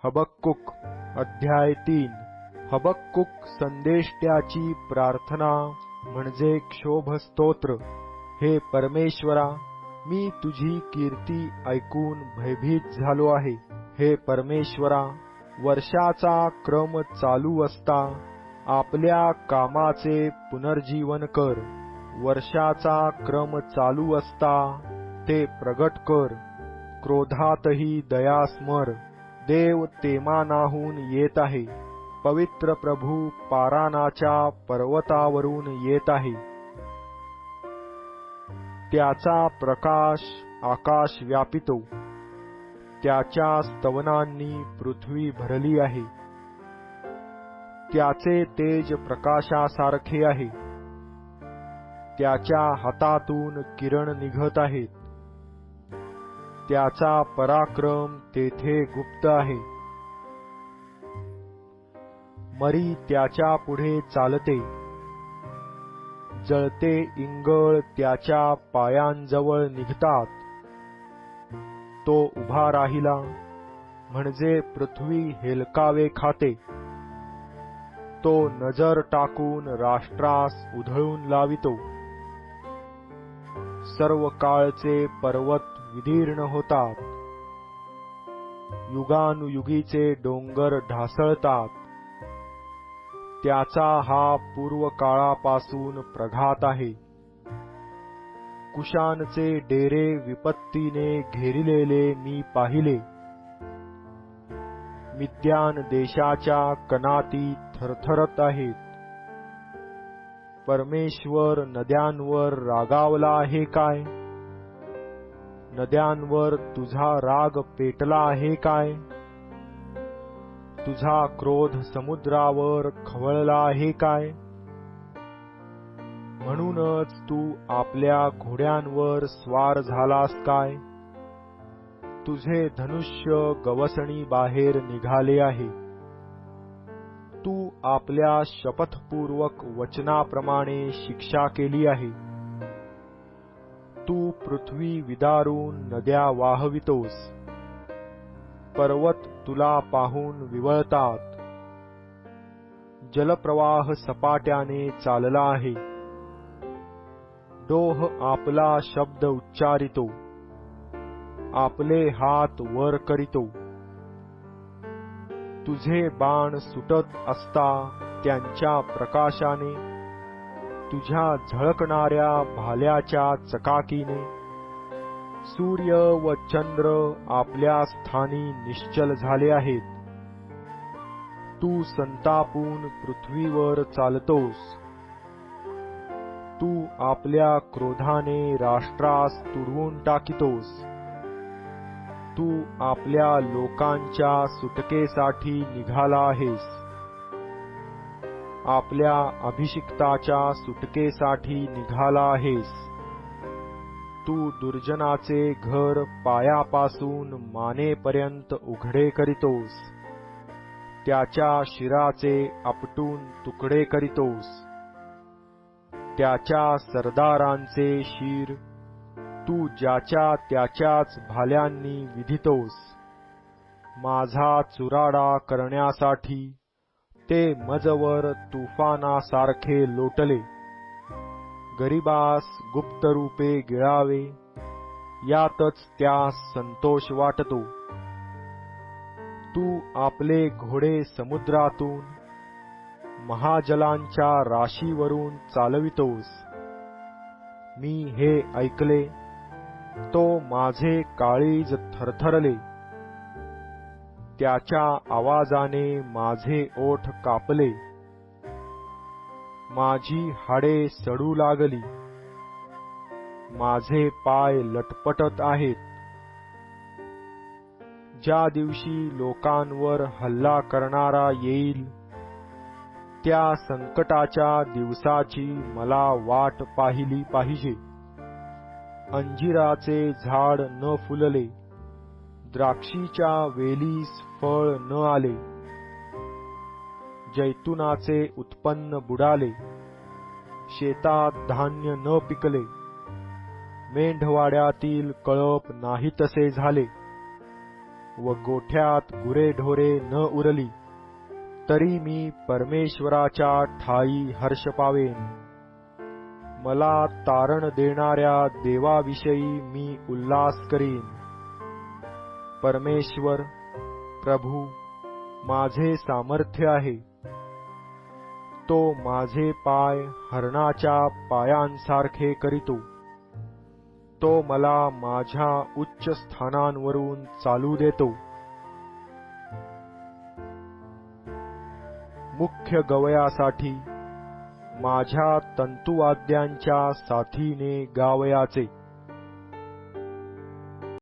हबक्कुक अध्याय 3 हबक्कुक संदेष्ट्याची प्रार्थना म्हणजे क्षोभस्तोत्र। हे परमेश्वरा, मी तुझी कीर्ती ऐकून भयभीत झालो आहे। हे परमेश्वरा, वर्षाचा क्रम चालू असता आपल्या कामाचे पुनर्जीवन कर। वर्षाचा क्रम चालू असता ते प्रगट कर। क्रोधातही दया स्मर। देव तेमानाहून येत आहे। पवित्र प्रभू पारानाच्या पर्वतावरून येत आहे। त्याचा प्रकाश आकाश व्यापितो। त्याच्या स्तवनांनी पृथ्वी भरली आहे। त्याचे तेज प्रकाशासारखे आहे। त्याच्या हातातून किरण निघत आहेत। त्याचा पराक्रम तेथे गुप्त आहे। मरी त्याच्या पुढे चालते। जळते इंगळ त्याच्या पायांजवळ निघतात। तो उभा राहिला म्हणजे पृथ्वी हेलकावे खाते। तो नजर टाकून राष्ट्रास उधळून लावितो। सर्व काळचे पर्वत विदीर्ण होतात। युगानुयुगीचे डोंगर ढासळतात। त्याचा हा पूर्व काळापासून प्रघात आहे। कुशानचे डेरे विपत्तीने घेरिलेले मी पाहिले। मिद्यान देशाच्या कनाती थरथरत आहेत। परमेश्वर नद्यांवर रागावला आहे काय? नद्यांवर तुझा राग पेटला आहे काय? तुझा क्रोध समुद्रावर खवळला आहे काय? म्हणूनच तू आपल्या घोड्यांवर स्वार झालास काय? तुझे धनुष्य गवसणी बाहेर निघाले आहे। तू आपल्या शपथपूर्वक वचनाप्रमाणे शिक्षा केली आहे। तू पृथ्वी विदारून नद्या वाहवितोस। पर्वत तुला पाहून विवळतात। जलप्रवाह सपाट्याने चालला आहे। डोह आपला शब्द उच्चारितो। आपले हात वर करीतो। तुझे बाण सुटत असता त्यांच्या प्रकाशाने, तुझ्या झळकणाऱ्या भाल्याच्या चकाकीने सूर्य व चंद्र आपल्या स्थानी निश्चल झाले आहेत। तू संतापून पृथ्वीवर चालतोस। तू आपल्या क्रोधाने राष्ट्रास तुडवून टाकितोस। तू आपल्या लोकांच्या सुटकेसाठी निघाला आहेस। आपल्या अभिषिक्ताच्या सुटकेसाठी निघाला आहेस। तू दुर्जनाचे घर पायापासून मानेपर्यंत उघडे करीतोस। त्याच्या शिराचे आपटून तुकडे करीतोस। त्याच्या सरदारांचे शिर तू ज्याच्या त्याच्याच भाल्यांनी विधितोस। माझा चुराडा करण्यासाठी ते मजवर तुफानासारखे लोटले। गरीबास गुप्त रूपे गिळावे यातच त्यास संतोष वाटतो। तू आपले घोडे समुद्रातून, महाजलांच्या राशीवरून चालवितोस। मी हे ऐकले, तो माझे काळीज थरथरले। त्याच्या आवाजाने माझे ओठ कापले। माझी हाडे सडू लागली। माझे पाय लटपटत आहेत। ज्या दिवशी लोकांवर हल्ला करणारा येईल, त्या संकटाच्या दिवसाची मला वाट पाहिली पाहिजे। अंजिराचे झाड न फुलले, द्राक्षीच्या वेलीस फळ न आले, जैतुनाचे उत्पन्न बुडाले, शेतात धान्य न पिकले, मेंढवाड्यातील कळप नाहीतसे झाले, व गोठ्यात गुरेढोरे न उरली, तरी मी परमेश्वराच्या ठायी हर्ष पावेन. मला तारण देणाऱ्या देवाविषयी मी उल्हास करीन. परमेश्वर, प्रभू माझे सामर्थ्य आहे. तो माझे पाय हरणाच्या पायांसारखे करीतो. तो मला माझ्या उच्च स्थानांवरून चालू देतो. मुख्य गवयासाठी माझ्या तंतुवाद्यांच्या साथीने गावयाचे.